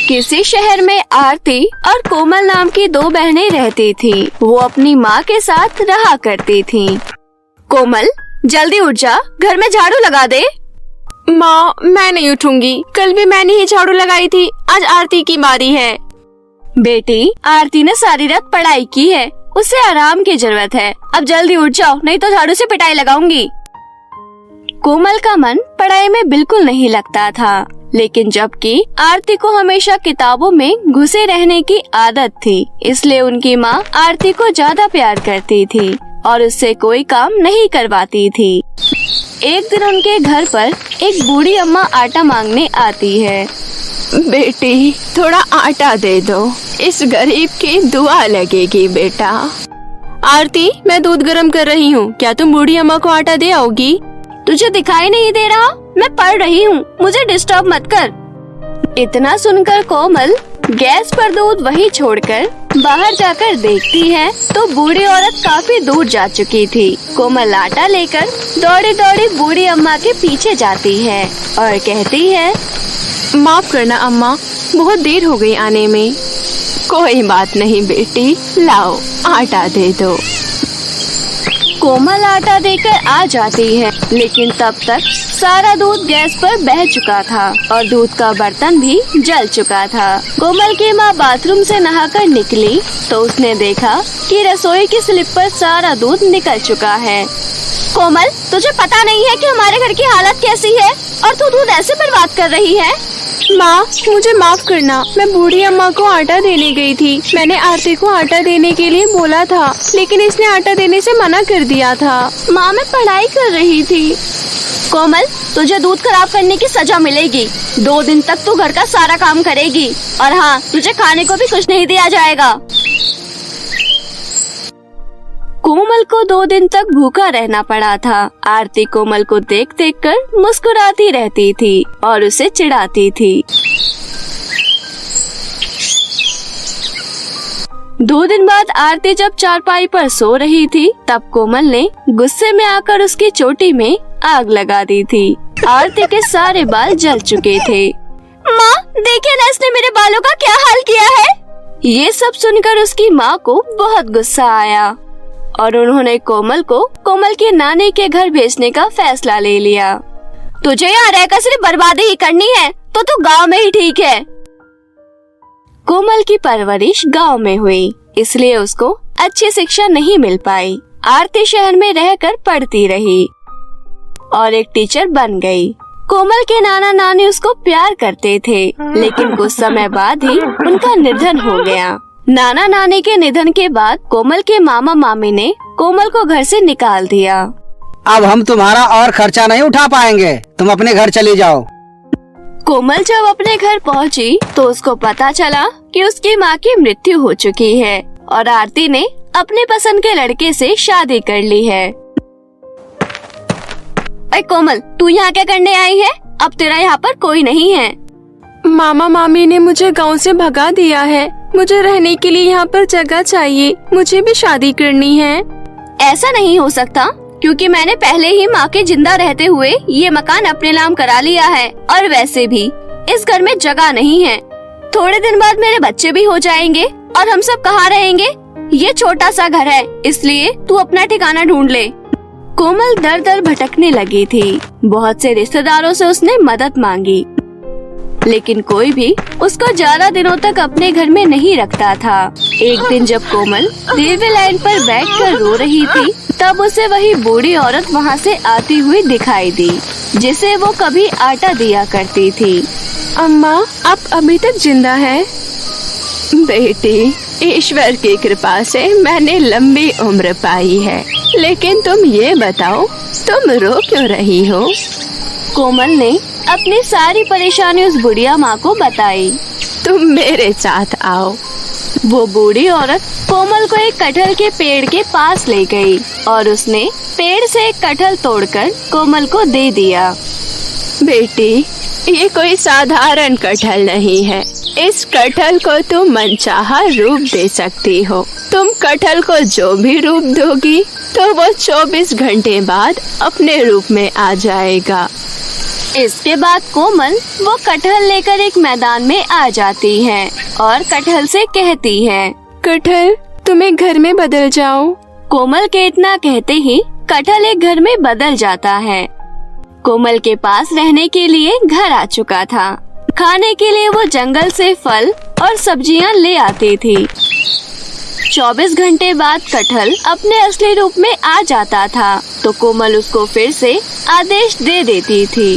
किसी शहर में आरती और कोमल नाम की दो बहनें रहती थीं। वो अपनी माँ के साथ रहा करती थीं। कोमल, जल्दी उठ जा, घर में झाड़ू लगा दे। माँ, मैं नहीं उठूंगी, कल भी मैंने ही झाड़ू लगाई थी, आज आरती की बारी है। बेटी, आरती ने सारी रात पढ़ाई की है, उसे आराम की जरूरत है। अब जल्दी उठ जाओ, नहीं तो झाड़ू से पिटाई लगाऊंगी। कोमल का मन पढ़ाई में बिल्कुल नहीं लगता था, लेकिन जबकि आरती को हमेशा किताबों में घुसे रहने की आदत थी, इसलिए उनकी माँ आरती को ज्यादा प्यार करती थी और उससे कोई काम नहीं करवाती थी। एक दिन उनके घर पर एक बूढ़ी अम्मा आटा मांगने आती है। बेटी, थोड़ा आटा दे दो, इस गरीब की दुआ लगेगी बेटा। आरती, मैं दूध गर्म कर रही हूँ, क्या तुम बूढ़ी अम्मा को आटा दे आओगी? तुझे दिखाई नहीं दे रहा? मैं पढ़ रही हूँ, मुझे डिस्टर्ब मत कर। इतना सुनकर कोमल गैस पर दूध वही छोड़कर बाहर जाकर देखती है तो बूढ़ी औरत काफी दूर जा चुकी थी। कोमल आटा लेकर दौड़ी दौड़ी बूढ़ी अम्मा के पीछे जाती है और कहती है, माफ करना अम्मा, बहुत देर हो गई आने में। कोई बात नहीं बेटी, लाओ आटा दे दो। कोमल आटा देकर आ जाती है, लेकिन तब तक सारा दूध गैस पर बह चुका था और दूध का बर्तन भी जल चुका था। कोमल की माँ बाथरूम से नहाकर निकली तो उसने देखा कि रसोई की स्लिप पर सारा दूध निकल चुका है। कोमल, तुझे पता नहीं है कि हमारे घर की हालत कैसी है और तू दूध ऐसे बर्बाद कर रही है? माँ, मुझे माफ करना, मैं बूढ़ी अम्मा को आटा देने गई थी। मैंने आरती को आटा देने के लिए बोला था, लेकिन इसने आटा देने से मना कर दिया था। माँ, मैं पढ़ाई कर रही थी। कोमल, तुझे दूध खराब करने की सजा मिलेगी। 2 दिन तक तू घर का सारा काम करेगी और हाँ, तुझे खाने को भी कुछ नहीं दिया जाएगा। कोमल को 2 दिन तक भूखा रहना पड़ा था। आरती कोमल को देख देख कर मुस्कुराती रहती थी और उसे चिढ़ाती थी। 2 दिन बाद आरती जब चारपाई पर सो रही थी तब कोमल ने गुस्से में आकर उसकी चोटी में आग लगा दी थी। आरती के सारे बाल जल चुके थे। माँ, देखिए ना, इसने मेरे बालों का क्या हाल किया है। ये सब सुनकर उसकी माँ को बहुत गुस्सा आया और उन्होंने कोमल को कोमल के नानी के घर भेजने का फैसला ले लिया। तुझे यहाँ रहकर सिर्फ बर्बादी ही करनी है तो तू गांव में ही ठीक है। कोमल की परवरिश गांव में हुई, इसलिए उसको अच्छी शिक्षा नहीं मिल पाई। आरती शहर में रहकर पढ़ती रही और एक टीचर बन गई। कोमल के नाना नानी उसको प्यार करते थे, लेकिन कुछ समय बाद ही उनका निधन हो गया। नाना नानी के निधन के बाद कोमल के मामा मामी ने कोमल को घर से निकाल दिया। अब हम तुम्हारा और खर्चा नहीं उठा पाएंगे, तुम अपने घर चली जाओ। कोमल जब अपने घर पहुंची तो उसको पता चला कि उसकी माँ की मृत्यु हो चुकी है और आरती ने अपने पसंद के लड़के से शादी कर ली है। अरे कोमल, तू यहाँ क्या करने आई है? अब तेरा यहाँ पर कोई नहीं है। मामा मामी ने मुझे गांव से भगा दिया है, मुझे रहने के लिए यहाँ पर जगह चाहिए, मुझे भी शादी करनी है। ऐसा नहीं हो सकता, क्योंकि मैंने पहले ही माँ के जिंदा रहते हुए ये मकान अपने नाम करा लिया है और वैसे भी इस घर में जगह नहीं है। थोड़े दिन बाद मेरे बच्चे भी हो जाएंगे और हम सब कहाँ रहेंगे? ये छोटा सा घर है, इसलिए तू अपना ठिकाना ढूंढ ले। कोमल दर दर भटकने लगी थी। बहुत से रिश्तेदारों से उसने मदद मांगी, लेकिन कोई भी उसको ज्यादा दिनों तक अपने घर में नहीं रखता था। एक दिन जब कोमल रेलवे लाइन पर बैठकर रो रही थी तब उसे वही बूढ़ी औरत वहाँ से आती हुई दिखाई दी, जिसे वो कभी आटा दिया करती थी। अम्मा, आप अभी तक जिंदा हैं? बेटी, ईश्वर की कृपा से मैंने लंबी उम्र पाई है, लेकिन तुम ये बताओ, तुम रो क्यों रही हो? कोमल ने अपनी सारी परेशानी उस बुढ़िया माँ को बताई। तुम मेरे साथ आओ। वो बूढ़ी औरत कोमल को एक कटहल के पेड़ के पास ले गई और उसने पेड़ से एक कटहल तोड़कर कोमल को दे दिया। बेटी, ये कोई साधारण कटहल नहीं है, इस कटहल को तुम मनचाहा रूप दे सकती हो। तुम कटहल को जो भी रूप दोगी तो वो 24 घंटे बाद अपने रूप में आ जाएगा। इसके बाद कोमल वो कटहल लेकर एक मैदान में आ जाती है और कटहल से कहती है, कटहल तुम एक घर में बदल जाओ। कोमल के इतना कहते ही कटहल एक घर में बदल जाता है। कोमल के पास रहने के लिए घर आ चुका था। खाने के लिए वो जंगल से फल और सब्जियां ले आती थी। 24 घंटे बाद कटहल अपने असली रूप में आ जाता था तो कोमल उसको फिर से आदेश दे देती थी।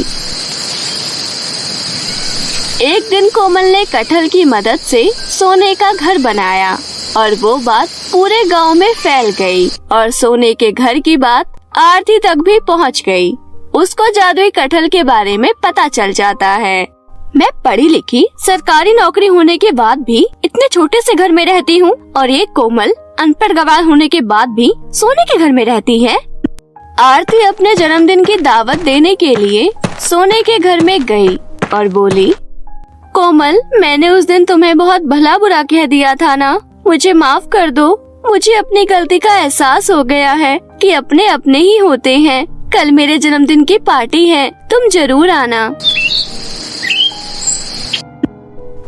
एक दिन कोमल ने कटहल की मदद से सोने का घर बनाया और वो बात पूरे गांव में फैल गई और सोने के घर की बात आरती तक भी पहुंच गई। उसको जादुई कटहल के बारे में पता चल जाता है। मैं पढ़ी लिखी सरकारी नौकरी होने के बाद भी इतने छोटे से घर में रहती हूँ और ये कोमल अनपढ़ गवार होने के बाद भी सोने के घर में रहती है। आरती अपने जन्मदिन की दावत देने के लिए सोने के घर में गई और बोली, कोमल मैंने उस दिन तुम्हें बहुत भला बुरा कह दिया था ना, मुझे माफ कर दो। मुझे अपनी गलती का एहसास हो गया है कि अपने अपने ही होते हैं। कल मेरे जन्मदिन की पार्टी है, तुम जरूर आना।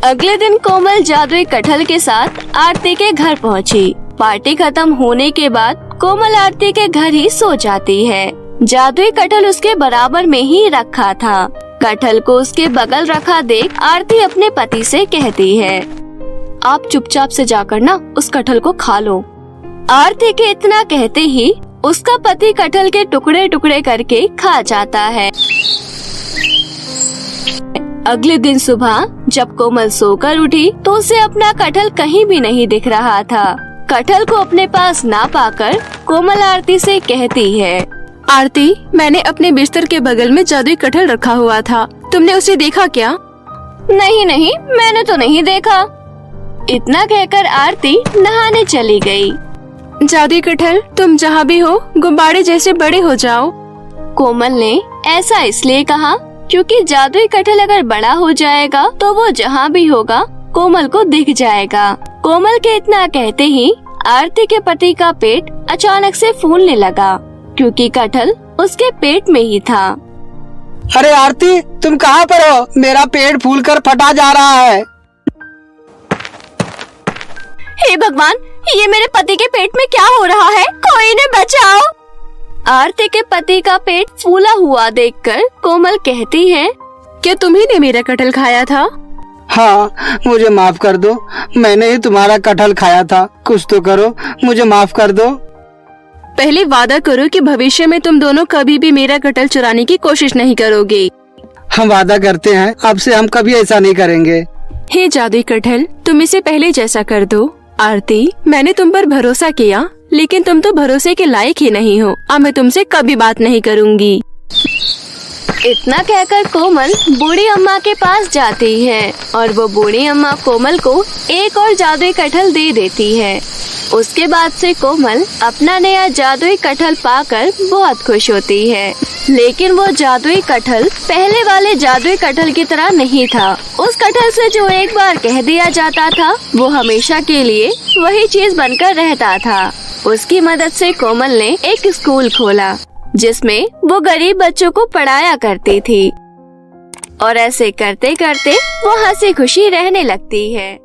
अगले दिन कोमल जादुई कटहल के साथ आरती के घर पहुंची। पार्टी खत्म होने के बाद कोमल आरती के घर ही सो जाती है। जादुई कटहल उसके बराबर में ही रखा था। कटहल को उसके बगल रखा देख आरती अपने पति से कहती है, आप चुपचाप से जाकर ना उस कटहल को खा लो। आरती के इतना कहते ही उसका पति कटहल के टुकड़े टुकड़े करके खा जाता है। अगले दिन सुबह जब कोमल सोकर उठी तो उसे अपना कटहल कहीं भी नहीं दिख रहा था। कटहल को अपने पास ना पाकर कोमल आरती से कहती है, आरती मैंने अपने बिस्तर के बगल में जादुई कटहल रखा हुआ था, तुमने उसे देखा क्या? नहीं नहीं, मैंने तो नहीं देखा। इतना कहकर आरती नहाने चली गई। जादुई कटहल तुम जहाँ भी हो गुब्बारे जैसे बड़े हो जाओ। कोमल ने ऐसा इसलिए कहा क्योंकि जादुई कटहल अगर बड़ा हो जाएगा तो वो जहाँ भी होगा कोमल को दिख जाएगा। कोमल के इतना कहते ही आरती के पति का पेट अचानक से फूलने लगा क्योंकि कटहल उसके पेट में ही था। अरे आरती तुम कहाँ पर हो? मेरा पेट फूलकर फटा जा रहा है। हे भगवान, ये मेरे पति के पेट में क्या हो रहा है? कोई इन्हें बचाओ। आरती के पति का पेट फूला हुआ देखकर कोमल कहती है, क्या तुम्ही ने मेरा कटहल खाया था? हाँ, मुझे माफ कर दो। मैंने ही तुम्हारा कटहल खाया था। कुछ तो करो, मुझे माफ कर दो। पहले वादा करो कि भविष्य में तुम दोनों कभी भी मेरा कटहल चुराने की कोशिश नहीं करोगे। हम वादा करते हैं, अब से हम कभी ऐसा नहीं करेंगे। हे जादुई कटहल, तुम इसे पहले जैसा कर दो। आरती, मैंने तुम पर भरोसा किया, लेकिन तुम तो भरोसे के लायक ही नहीं हो। अब मैं तुमसे कभी बात नहीं करूँगी। इतना कहकर कोमल बूढ़ी अम्मा के पास जाती है और वो बूढ़ी अम्मा कोमल को एक और जादुई कटहल दे देती है। उसके बाद से कोमल अपना नया जादुई कटहल पाकर बहुत खुश होती है। लेकिन वो जादुई कटहल पहले वाले जादुई कटहल की तरह नहीं था। उस कटहल से जो एक बार कह दिया जाता था वो हमेशा के लिए वही चीज बनकर रहता था। उसकी मदद से कोमल ने एक स्कूल खोला जिसमें वो गरीब बच्चों को पढ़ाया करती थी और ऐसे करते करते वो हंसी खुशी रहने लगती है।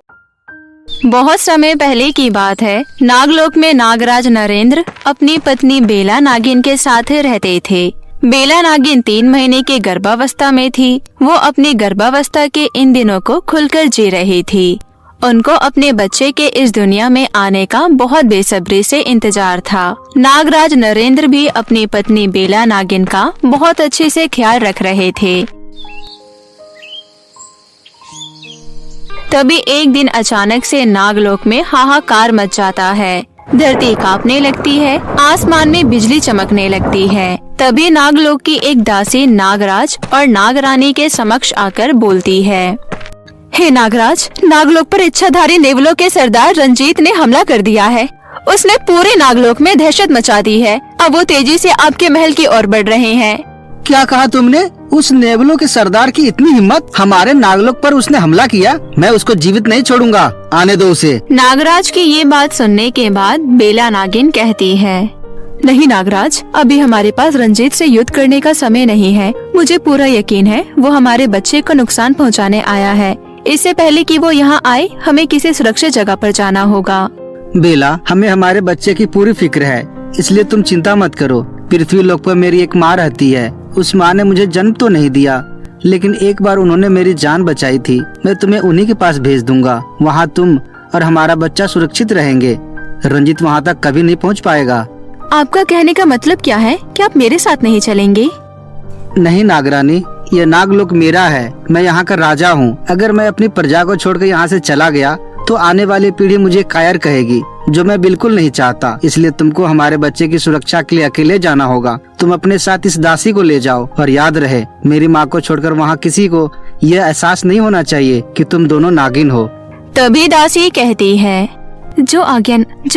बहुत समय पहले की बात है। नागलोक में नागराज नरेंद्र अपनी पत्नी बेला नागिन के साथ रहते थे। बेला नागिन 3 महीने के गर्भावस्था में थी। वो अपनी गर्भावस्था के इन दिनों को खुलकर जी रही थी। उनको अपने बच्चे के इस दुनिया में आने का बहुत बेसब्री से इंतजार था। नागराज नरेंद्र भी अपनी पत्नी बेला नागिन का बहुत अच्छे से ख्याल रख रहे थे। तभी एक दिन अचानक से नागलोक में हाहाकार मच जाता है। धरती कांपने लगती है, आसमान में बिजली चमकने लगती है। तभी नागलोक की एक दासी नागराज और नागरानी के समक्ष आकर बोलती है, हे नागराज, नागलोक पर इच्छाधारी नेवलों के सरदार रंजीत ने हमला कर दिया है। उसने पूरे नागलोक में दहशत मचा दी है। अब वो तेजी से आपके महल की ओर बढ़ रहे हैं। क्या कहा तुमने? उस नेवलों के सरदार की इतनी हिम्मत? हमारे नागलोक पर उसने हमला किया। मैं उसको जीवित नहीं छोड़ूंगा, आने दो उसे। नागराज की ये बात सुनने के बाद बेला नागिन कहती है, नहीं नागराज, अभी हमारे पास रंजीत से युद्ध करने का समय नहीं है। मुझे पूरा यकीन है वो हमारे बच्चे को नुकसान पहुंचाने आया है। इससे पहले कि वो यहाँ आए, हमें किसी सुरक्षित जगह पर जाना होगा। बेला, हमें हमारे बच्चे की पूरी फिक्र है, इसलिए तुम चिंता मत करो। पृथ्वी लोक पर मेरी एक माँ रहती है। उस माँ ने मुझे जन्म तो नहीं दिया, लेकिन एक बार उन्होंने मेरी जान बचाई थी। मैं तुम्हें उन्हीं के पास भेज दूंगा। वहाँ तुम और हमारा बच्चा सुरक्षित रहेंगे। रंजीत वहाँ तक कभी नहीं पहुँच पाएगा। आपका कहने का मतलब क्या है कि आप मेरे साथ नहीं चलेंगे? नहीं नागरानी, ये नागलोक मेरा है। मैं यहाँ का राजा हूँ। अगर मैं अपनी प्रजा को छोड़कर यहाँ से चला गया तो आने वाली पीढ़ी मुझे कायर कहेगी, जो मैं बिल्कुल नहीं चाहता। इसलिए तुमको हमारे बच्चे की सुरक्षा के लिए अकेले जाना होगा। तुम अपने साथ इस दासी को ले जाओ और याद रहे, मेरी माँ को छोड़कर वहाँ किसी को यह एहसास नहीं होना चाहिए कि तुम दोनों नागिन हो। तभी दासी कहती है, जो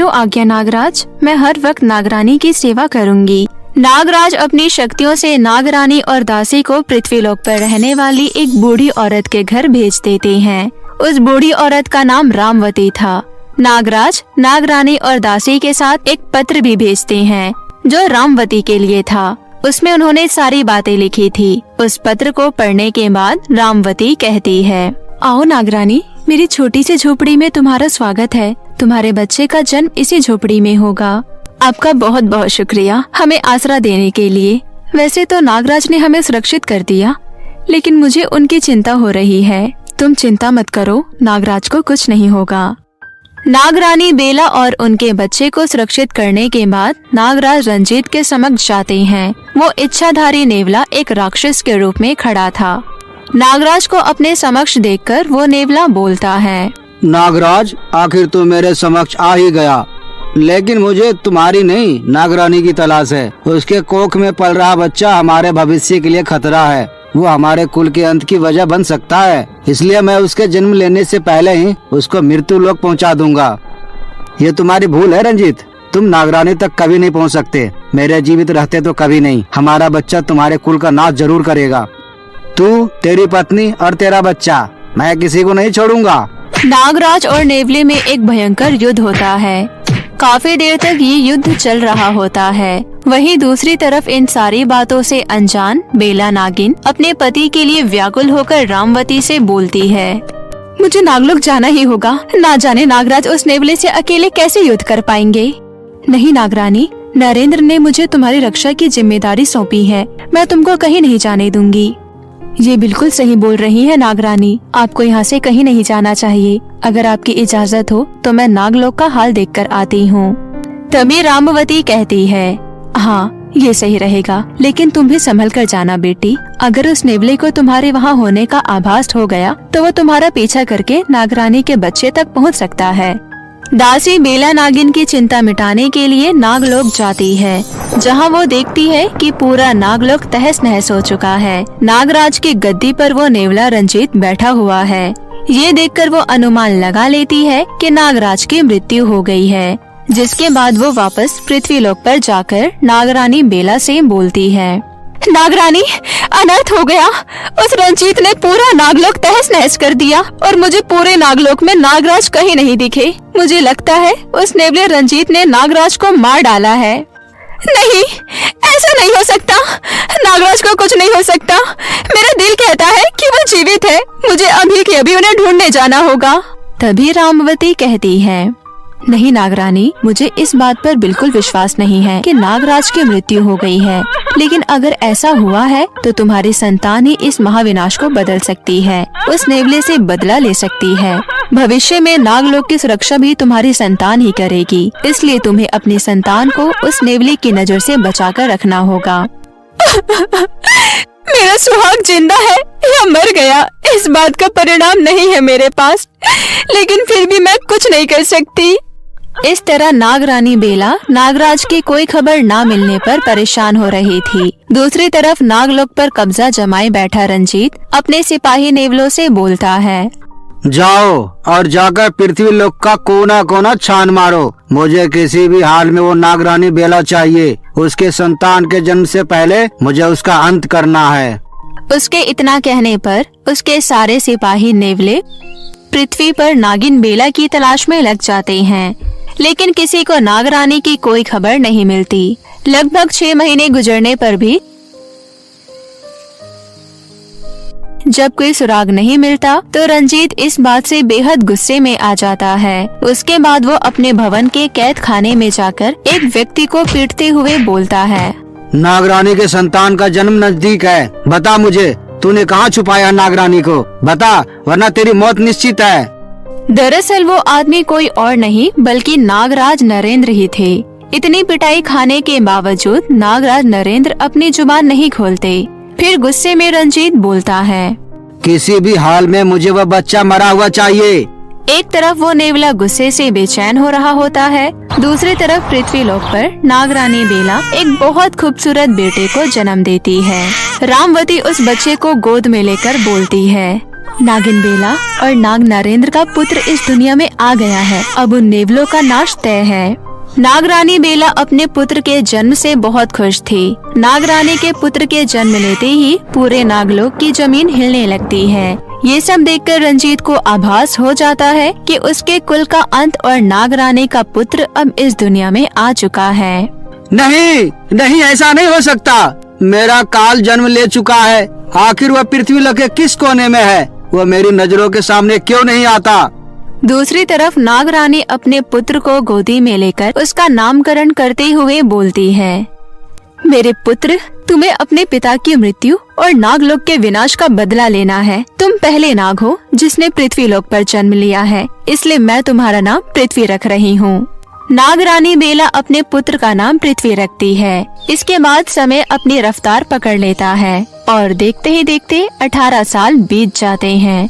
आज्ञा नागराज, मैं हर वक्त नागरानी की सेवा करूंगी। नागराज अपनी शक्तियों से नागरानी और दासी को पृथ्वीलोक पर रहने वाली एक बूढ़ी औरत के घर भेज देते हैं। उस बूढ़ी औरत का नाम रामवती था। नागराज नागरानी और दासी के साथ एक पत्र भी भेजते हैं जो रामवती के लिए था। उसमें उन्होंने सारी बातें लिखी थी। उस पत्र को पढ़ने के बाद रामवती कहती है, आओ नागरानी, मेरी छोटी सी झोपड़ी में तुम्हारा स्वागत है। तुम्हारे बच्चे का जन्म इसी झोपड़ी में होगा। आपका बहुत बहुत शुक्रिया हमें आसरा देने के लिए। वैसे तो नागराज ने हमें सुरक्षित कर दिया, लेकिन मुझे उनकी चिंता हो रही है। तुम चिंता मत करो, नागराज को कुछ नहीं होगा। नागरानी बेला और उनके बच्चे को सुरक्षित करने के बाद नागराज रंजीत के समक्ष जाते हैं। वो इच्छाधारी नेवला एक राक्षस के रूप में खड़ा था। नागराज को अपने समक्ष देखकर वो नेवला बोलता है, नागराज, आखिर तू मेरे समक्ष आ ही गया, लेकिन मुझे तुम्हारी नहीं नागरानी की तलाश है। उसके कोख में पल रहा बच्चा हमारे भविष्य के लिए खतरा है। वो हमारे कुल के अंत की वजह बन सकता है, इसलिए मैं उसके जन्म लेने से पहले ही उसको मृत्यु लोक पहुंचा दूंगा। ये तुम्हारी भूल है रंजीत, तुम नागरानी तक कभी नहीं पहुंच सकते। मेरे जीवित रहते तो कभी नहीं। हमारा बच्चा तुम्हारे कुल का नाश जरूर करेगा। तू, तेरी पत्नी और तेरा बच्चा, मैं किसी को नहीं छोड़ूंगा। नागराज और नेवले में एक भयंकर युद्ध होता है। काफी देर तक ये युद्ध चल रहा होता है। वहीं दूसरी तरफ इन सारी बातों से अनजान बेला नागिन अपने पति के लिए व्याकुल होकर रामवती से बोलती है, मुझे नागलोक जाना ही होगा। ना जाने नागराज उस नेवले से अकेले कैसे युद्ध कर पाएंगे। नहीं नागरानी, नरेंद्र ने मुझे तुम्हारी रक्षा की जिम्मेदारी सौंपी है। मैं तुमको कहीं नहीं जाने दूंगी। ये बिल्कुल सही बोल रही है नागरानी, आपको यहाँ से कहीं नहीं जाना चाहिए। अगर आपकी इजाजत हो तो मैं नागलोक का हाल देखकर आती हूँ। तभी रामवती कहती है, हाँ ये सही रहेगा, लेकिन तुम भी संभल कर जाना बेटी। अगर उस नेवले को तुम्हारे वहाँ होने का आभास हो गया तो वो तुम्हारा पीछा करके नागरानी के बच्चे तक पहुँच सकता है। दासी बेला नागिन की चिंता मिटाने के लिए नागलोक जाती है, जहां वो देखती है कि पूरा नागलोक तहस नहस हो चुका है। नागराज की गद्दी पर वो नेवला रंजीत बैठा हुआ है। ये देखकर वो अनुमान लगा लेती है कि नागराज की मृत्यु हो गई है। जिसके बाद वो वापस पृथ्वीलोक पर जाकर नागरानी बेला से बोलती है, नागरानी, अनर्थ हो गया। उस रंजीत ने पूरा नागलोक तहस नहस कर दिया और मुझे पूरे नागलोक में नागराज कहीं नहीं दिखे। मुझे लगता है उस नेवले रंजीत ने नागराज को मार डाला है। नहीं, ऐसा नहीं हो सकता। नागराज को कुछ नहीं हो सकता। मेरा दिल कहता है कि वो जीवित है। मुझे अभी के अभी उन्हें ढूंढने जाना होगा। तभी रामवती कहती है, नहीं नागरानी, मुझे इस बात पर बिल्कुल विश्वास नहीं है कि नागराज की मृत्यु हो गई है। लेकिन अगर ऐसा हुआ है तो तुम्हारी संतान ही इस महाविनाश को बदल सकती है, उस नेवले से बदला ले सकती है। भविष्य में नागलोक की सुरक्षा भी तुम्हारी संतान ही करेगी, इसलिए तुम्हें अपनी संतान को उस नेवले की नजर से बचाकर रखना होगा। मेरा सुहाग जिंदा है या मर गया, इस बात का परिणाम नहीं है मेरे पास, लेकिन फिर भी मैं कुछ नहीं कर सकती। इस तरह नागरानी बेला नागराज की कोई खबर ना मिलने पर परेशान हो रही थी। दूसरी तरफ नागलोक पर कब्जा जमाए बैठा रंजीत अपने सिपाही नेवलों से बोलता है, जाओ और जाकर पृथ्वी लोक का कोना कोना छान मारो। मुझे किसी भी हाल में वो नागरानी बेला चाहिए। उसके संतान के जन्म से पहले मुझे उसका अंत करना है। उसके इतना कहने पर उसके सारे सिपाही नेवले पृथ्वी पर नागिन बेला की तलाश में लग जाते हैं। लेकिन किसी को नागरानी की कोई खबर नहीं मिलती। लगभग 6 महीने गुजरने पर भी जब कोई सुराग नहीं मिलता तो रंजीत इस बात से बेहद गुस्से में आ जाता है। उसके बाद वो अपने भवन के कैद खाने में जाकर एक व्यक्ति को पीटते हुए बोलता है, नागरानी के संतान का जन्म नजदीक है, बता मुझे तूने कहाँ छुपाया नागरानी को, बता वरना तेरी मौत निश्चित है। दरअसल वो आदमी कोई और नहीं बल्कि नागराज नरेंद्र ही थे। इतनी पिटाई खाने के बावजूद नागराज नरेंद्र अपनी जुबान नहीं खोलते। फिर गुस्से में रंजीत बोलता है, किसी भी हाल में मुझे वह बच्चा मरा हुआ चाहिए। एक तरफ वो नेवला गुस्से से बेचैन हो रहा होता है, दूसरी तरफ पृथ्वीलोक पर नागरानी बेला एक बहुत खूबसूरत बेटे को जन्म देती है। रामवती उस बच्चे को गोद में लेकर बोलती है, नागिन बेला और नाग नरेंद्र का पुत्र इस दुनिया में आ गया है, अब उन नेवलों का नाश तय है। नागरानी बेला अपने पुत्र के जन्म से बहुत खुश थी। नागरानी के पुत्र के जन्म लेते ही पूरे नागलोक की जमीन हिलने लगती है। ये सब देखकर रंजीत को आभास हो जाता है कि उसके कुल का अंत और नागरानी का पुत्र अब इस दुनिया में आ चुका है। नहीं नहीं, ऐसा नहीं हो सकता। मेरा काल जन्म ले चुका है। आखिर वह पृथ्वीलोक के किस कोने में है? वह मेरी नजरों के सामने क्यों नहीं आता? दूसरी तरफ नागरानी अपने पुत्र को गोदी में लेकर उसका नामकरण करते हुए बोलती है, मेरे पुत्र, तुम्हें अपने पिता की मृत्यु और नागलोक के विनाश का बदला लेना है। तुम पहले नाग हो जिसने पृथ्वीलोक पर जन्म लिया है, इसलिए मैं तुम्हारा नाम पृथ्वी रख रही हूँ। नागरानी बेला अपने पुत्र का नाम पृथ्वी रखती है। इसके बाद समय अपनी रफ्तार पकड़ लेता है और देखते ही देखते 18 साल बीत जाते हैं,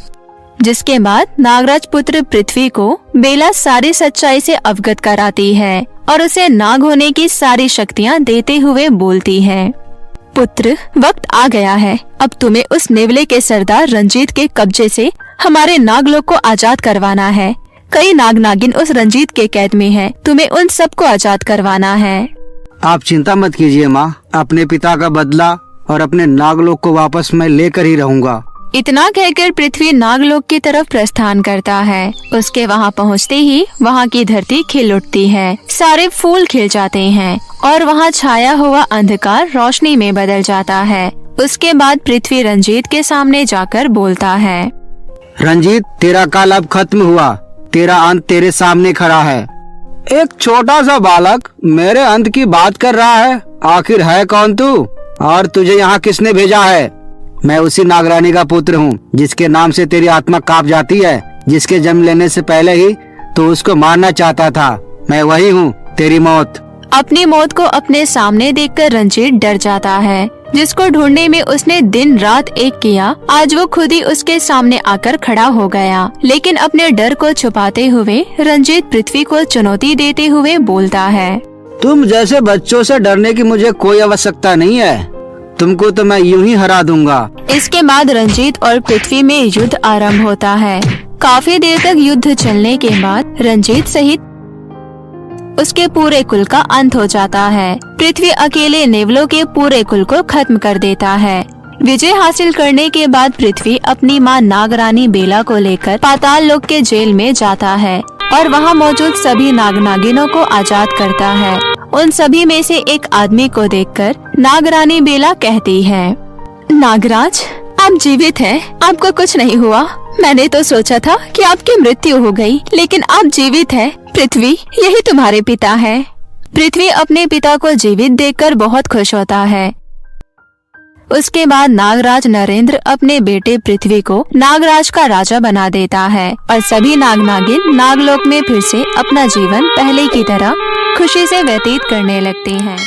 जिसके बाद नागराज पुत्र पृथ्वी को बेला सारी सच्चाई से अवगत कराती है और उसे नाग होने की सारी शक्तियाँ देते हुए बोलती है, पुत्र, वक्त आ गया है। अब तुम्हें उस नेवले के सरदार रंजीत के कब्जे से हमारे नागलोक को आजाद करवाना है। कई नाग नागिन उस रंजीत के कैद में हैं, तुम्हें उन सबको आजाद करवाना है। आप चिंता मत कीजिए माँ, अपने पिता का बदला और अपने नागलोक को वापस मैं लेकर ही रहूँगा। इतना कहकर पृथ्वी नागलोक की तरफ प्रस्थान करता है। उसके वहाँ पहुँचते ही वहाँ की धरती खिल उठती है, सारे फूल खिल जाते हैं और वहाँ छाया हुआ अंधकार रोशनी में बदल जाता है। उसके बाद पृथ्वी रंजीत के सामने जाकर बोलता है, रंजीत, तेरा काल अब खत्म हुआ, तेरा अंत तेरे सामने खड़ा है। एक छोटा सा बालक मेरे अंत की बात कर रहा है। आखिर है कौन तू और तुझे यहाँ किसने भेजा है? मैं उसी नागरानी का पुत्र हूँ जिसके नाम से तेरी आत्मा कांप जाती है, जिसके जन्म लेने से पहले ही तो उसको मारना चाहता था। मैं वही हूँ, तेरी मौत। अपनी मौत को अपने सामने देखकर रंजीत डर जाता है। जिसको ढूंढने में उसने दिन रात एक किया, आज वो खुद ही उसके सामने आकर खड़ा हो गया। लेकिन अपने डर को छुपाते हुए रंजीत पृथ्वी को चुनौती देते हुए बोलता है, तुम जैसे बच्चों से डरने की मुझे कोई आवश्यकता नहीं है। तुमको तो मैं यूं ही हरा दूंगा। इसके बाद रंजीत और पृथ्वी में युद्ध आरंभ होता है। काफी देर तक युद्ध चलने के बाद रंजीत सहित उसके पूरे कुल का अंत हो जाता है। पृथ्वी अकेले नेवलों के पूरे कुल को खत्म कर देता है। विजय हासिल करने के बाद पृथ्वी अपनी मां नागरानी बेला को लेकर पाताल लोक के जेल में जाता है और वहां मौजूद सभी नाग नागिनों को आजाद करता है। उन सभी में से एक आदमी को देखकर नागरानी बेला कहती है, नागराज, आप जीवित हैं, आपको कुछ नहीं हुआ। मैंने तो सोचा था कि आपकी मृत्यु हो गई, लेकिन आप जीवित हैं। पृथ्वी, यही तुम्हारे पिता हैं। पृथ्वी अपने पिता को जीवित देखकर बहुत खुश होता है। उसके बाद नागराज नरेंद्र अपने बेटे पृथ्वी को नागराज का राजा बना देता है और सभी नाग नागिन नागलोक में फिर से अपना जीवन पहले की तरह खुशी से व्यतीत करने लगते हैं।